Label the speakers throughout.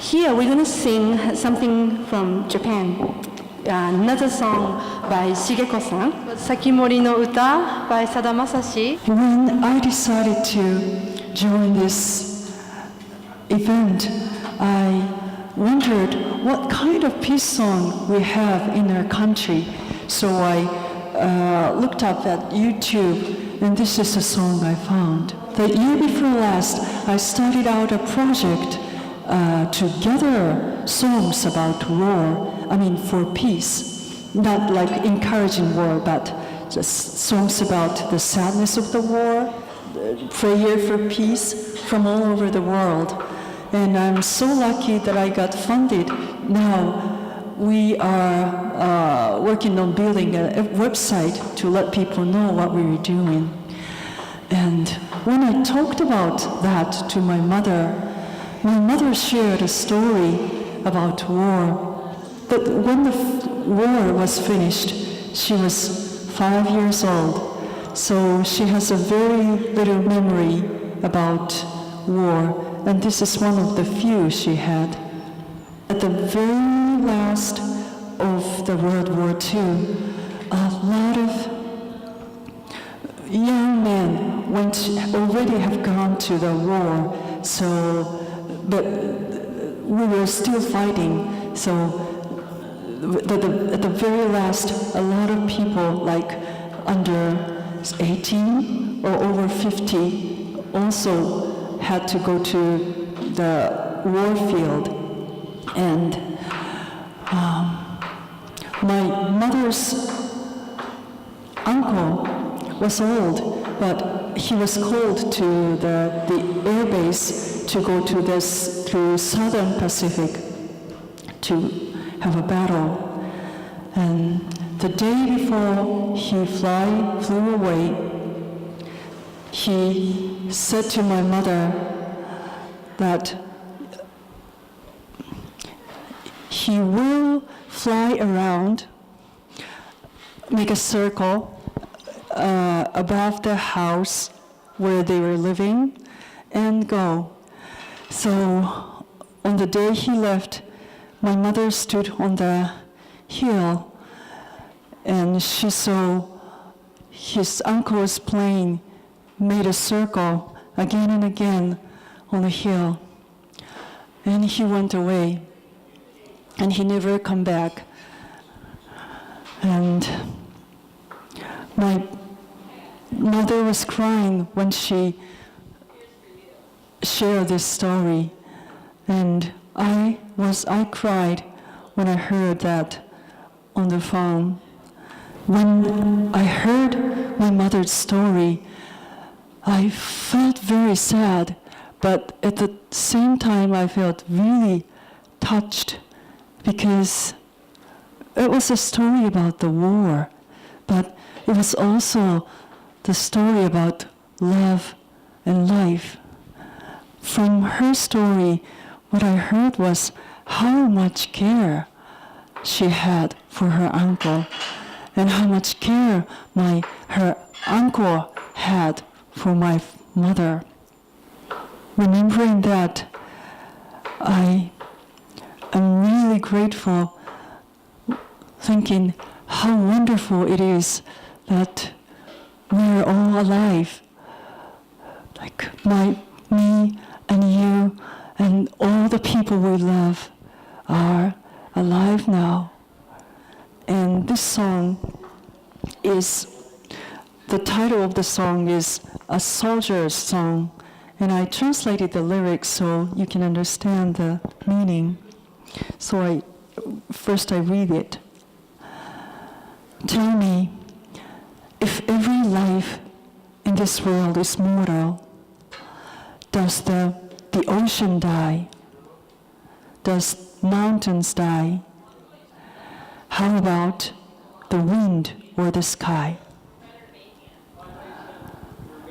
Speaker 1: Here we're going to sing something from Japan. Another song by Shigeko-san. Sakimori no Uta by Sada Masashi.
Speaker 2: When I decided to join this event, I wondered what kind of peace song we have in our country. So I looked up at YouTube, and this is a song I found. The year before last, I started out a project to gather songs about war, for peace. Not like encouraging war, but just songs about the sadness of the war, prayer for peace from all over the world. And I'm so lucky that I got funded. Now we are working on building a website to let people know what we were doing. And when I talked about that to my mother shared a story about war. But when the war was finished, she was 5 years old. So she has a very little memory about war. And this is one of the few she had. At the very last of the World War II, a lot of young men already have gone to the war. But we were still fighting. So at the very last, a lot of people like under 18 or over 50 also had to go to the war field. And my mother's uncle was old, but he was called to the air base to go to Southern Pacific to have a battle. And the day before he flew away, he said to my mother that he will fly around, make a circle above the house where they were living, and go. So on the day he left, my mother stood on the hill, and she saw his uncle's plane made a circle again and again on the hill. And he went away, and he never come back. And my mother was crying when she shared this story, and I cried when I heard that on the phone. When I heard my mother's story, I felt very sad, but at the same time I felt really touched, because it was a story about the war, but it was also the story about love and life. From her story, what I heard was how much care she had for her uncle, and how much care her uncle had for my mother. Remembering that, I am really grateful, thinking how wonderful it is that we're all alive. Like me and you and all the people we love are alive now. And this song the title of the song is A Soldier's Song, and I translated the lyrics so you can understand the meaning. So first I read it. Tell me, if every life in this world is mortal, does the ocean die? Does mountains die? How about the wind or the sky?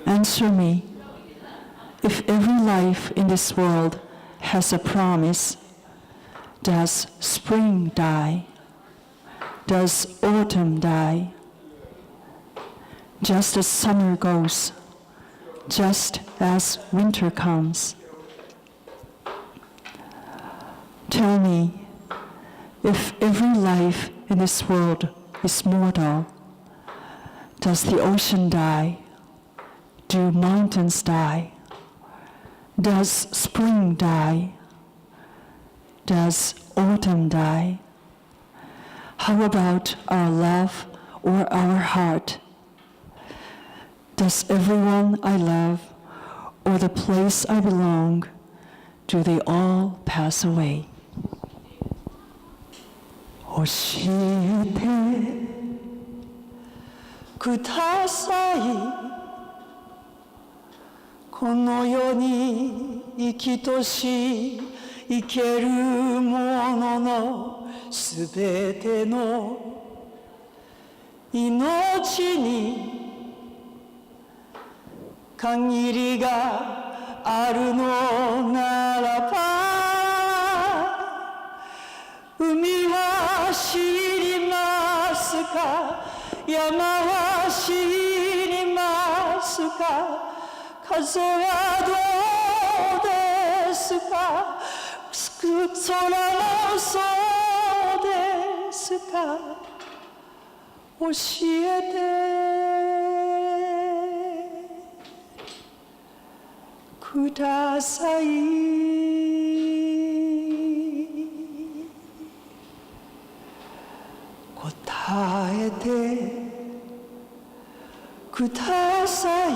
Speaker 2: Answer me, if every life in this world has a promise, does spring die? Does autumn die? Just as summer goes, just as winter comes. Tell me, if every life in this world is mortal, does the ocean die? Do mountains die? Does spring die? Does autumn die? How about our love or our heart? Does everyone I love or the place I belong, do they all pass away? 教えてください。この世に生きとし生けるもののすべての命に限りがあるのならば、海は知りますか、山は知りますか、風はどうですか、空もそうですか、教えてください。答えてください。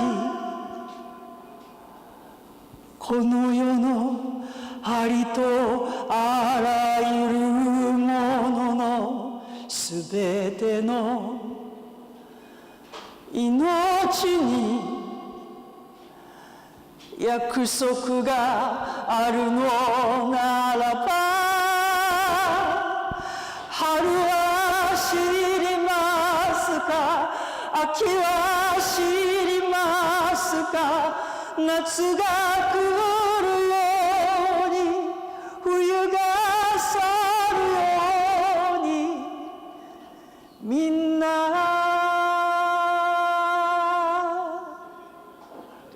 Speaker 2: この世のありとあらゆるもののすべての命に約束があるのならば、春は知りますか、秋は知りますか、夏が来るように冬が去るように、みんな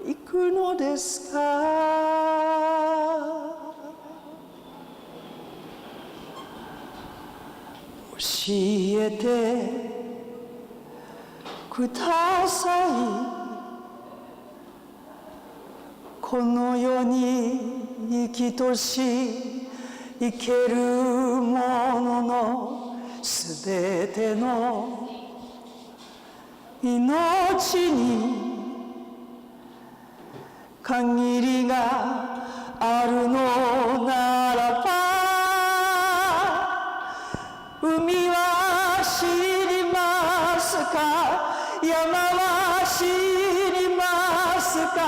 Speaker 2: 行くのですか。教えてください。この世に生きとし生けるもののすべての命に限りがあるのならば、海は知りますか、山は知りますか、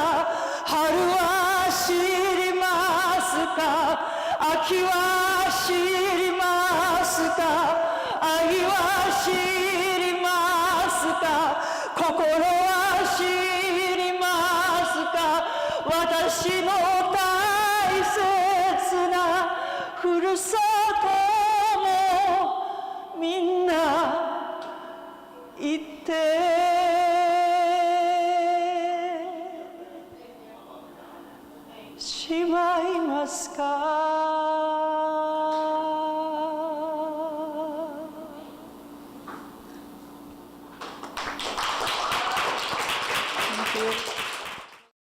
Speaker 2: 春は知りますか、秋は知りますか、愛は知りますか、心は知りますか、私の大切なふるさともみんな行ってしまいますか。